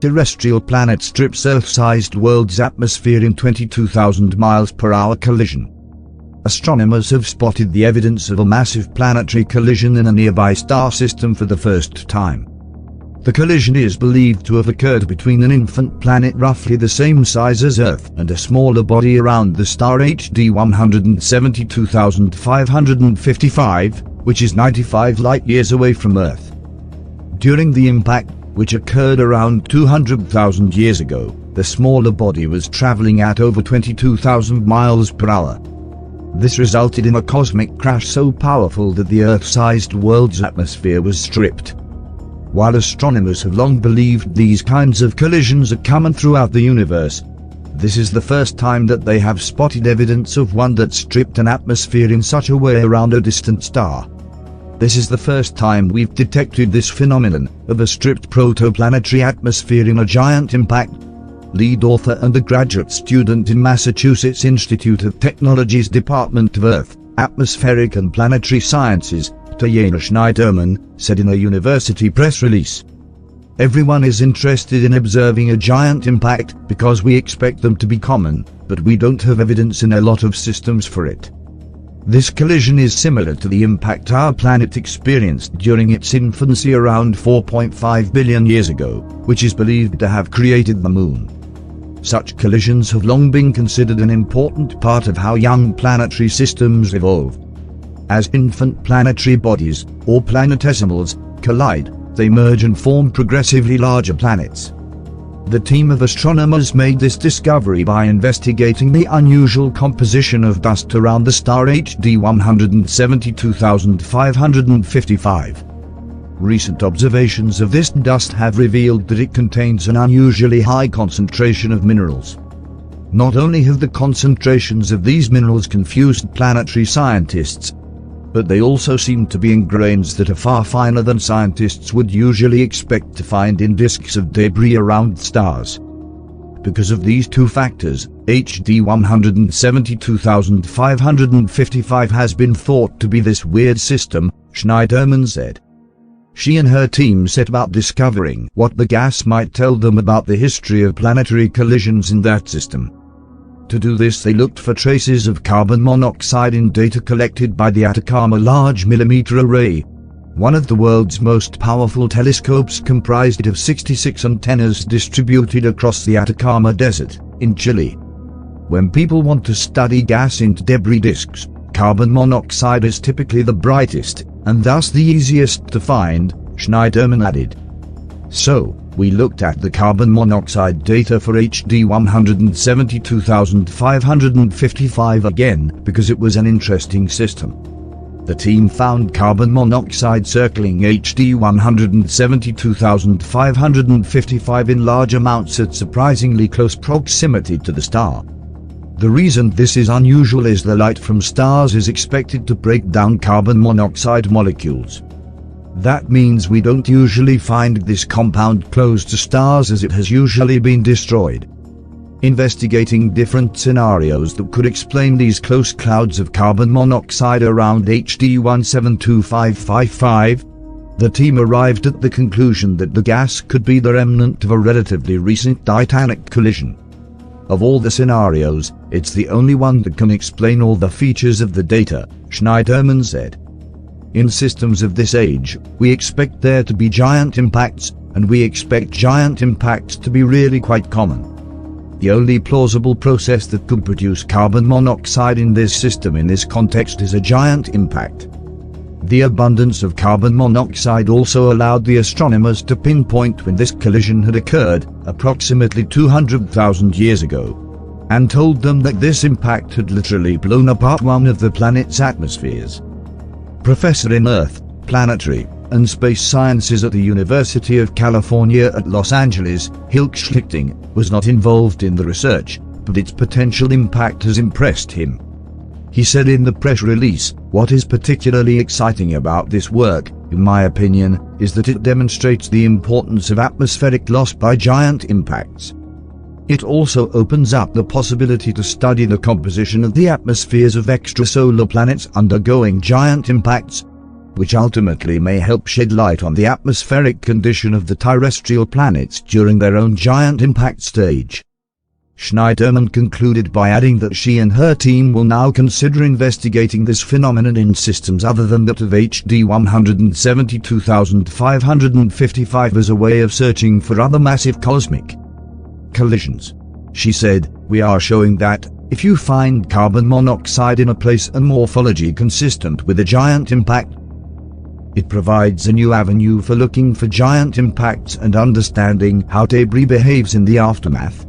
Terrestrial planet strips Earth-sized world's atmosphere in 22,000 miles per hour collision. Astronomers have spotted the evidence of a massive planetary collision in a nearby star system for the first time. The collision is believed to have occurred between an infant planet roughly the same size as Earth and a smaller body around the star HD 172,555, which is 95 light-years away from Earth. During the impact, which occurred around 200,000 years ago, the smaller body was traveling at over 22,000 miles per hour. This resulted in a cosmic crash so powerful that the Earth-sized world's atmosphere was stripped. While astronomers have long believed these kinds of collisions are common throughout the universe, this is the first time that they have spotted evidence of one that stripped an atmosphere in such a way around a distant star. This is the first time we've detected this phenomenon of a stripped protoplanetary atmosphere in a giant impact. Lead author and a graduate student in Massachusetts Institute of Technology's Department of Earth, Atmospheric and Planetary Sciences, Tayana Schneiderman, said in a university press release. Everyone is interested in observing a giant impact because we expect them to be common, but we don't have evidence in a lot of systems for it. This collision is similar to the impact our planet experienced during its infancy around 4.5 billion years ago, which is believed to have created the Moon. Such collisions have long been considered an important part of how young planetary systems evolved. As infant planetary bodies, or planetesimals, collide, they merge and form progressively larger planets. The team of astronomers made this discovery by investigating the unusual composition of dust around the star HD 172,555. Recent observations of this dust have revealed that it contains an unusually high concentration of minerals. Not only have the concentrations of these minerals confused planetary scientists, but they also seem to be in grains that are far finer than scientists would usually expect to find in disks of debris around stars. Because of these two factors, HD 172,555 has been thought to be this weird system, Schneiderman said. She and her team set about discovering what the gas might tell them about the history of planetary collisions in that system. To do this, they looked for traces of carbon monoxide in data collected by the Atacama Large Millimeter Array, one of the world's most powerful telescopes comprised of 66 antennas distributed across the Atacama Desert, in Chile. When people want to study gas in debris disks, carbon monoxide is typically the brightest, and thus the easiest to find, Schneiderman added. So, we looked at the carbon monoxide data for HD 172,555 again because it was an interesting system. The team found carbon monoxide circling HD 172,555 in large amounts at surprisingly close proximity to the star. The reason this is unusual is the light from stars is expected to break down carbon monoxide molecules. That means we don't usually find this compound close to stars as it has usually been destroyed. Investigating different scenarios that could explain these close clouds of carbon monoxide around HD 172555, the team arrived at the conclusion that the gas could be the remnant of a relatively recent titanic collision. Of all the scenarios, it's the only one that can explain all the features of the data, Schneiderman said. In systems of this age, we expect there to be giant impacts, and we expect giant impacts to be really quite common. The only plausible process that could produce carbon monoxide in this system in this context is a giant impact. The abundance of carbon monoxide also allowed the astronomers to pinpoint when this collision had occurred, approximately 200,000 years ago, and told them that this impact had literally blown apart one of the planet's atmospheres. Professor in Earth, Planetary, and Space Sciences at the University of California at Los Angeles, Hilke Schlichting, was not involved in the research, but its potential impact has impressed him. He said in the press release, "What is particularly exciting about this work, in my opinion, is that it demonstrates the importance of atmospheric loss by giant impacts. It also opens up the possibility to study the composition of the atmospheres of extrasolar planets undergoing giant impacts. which ultimately may help shed light on the atmospheric condition of the terrestrial planets during their own giant impact stage. Schneiderman concluded by adding that she and her team will now consider investigating this phenomenon in systems other than that of HD 172,555 as a way of searching for other massive cosmic collisions. She said, "We are showing that, if you find carbon monoxide in a place and morphology consistent with a giant impact, it provides a new avenue for looking for giant impacts and understanding how debris behaves in the aftermath."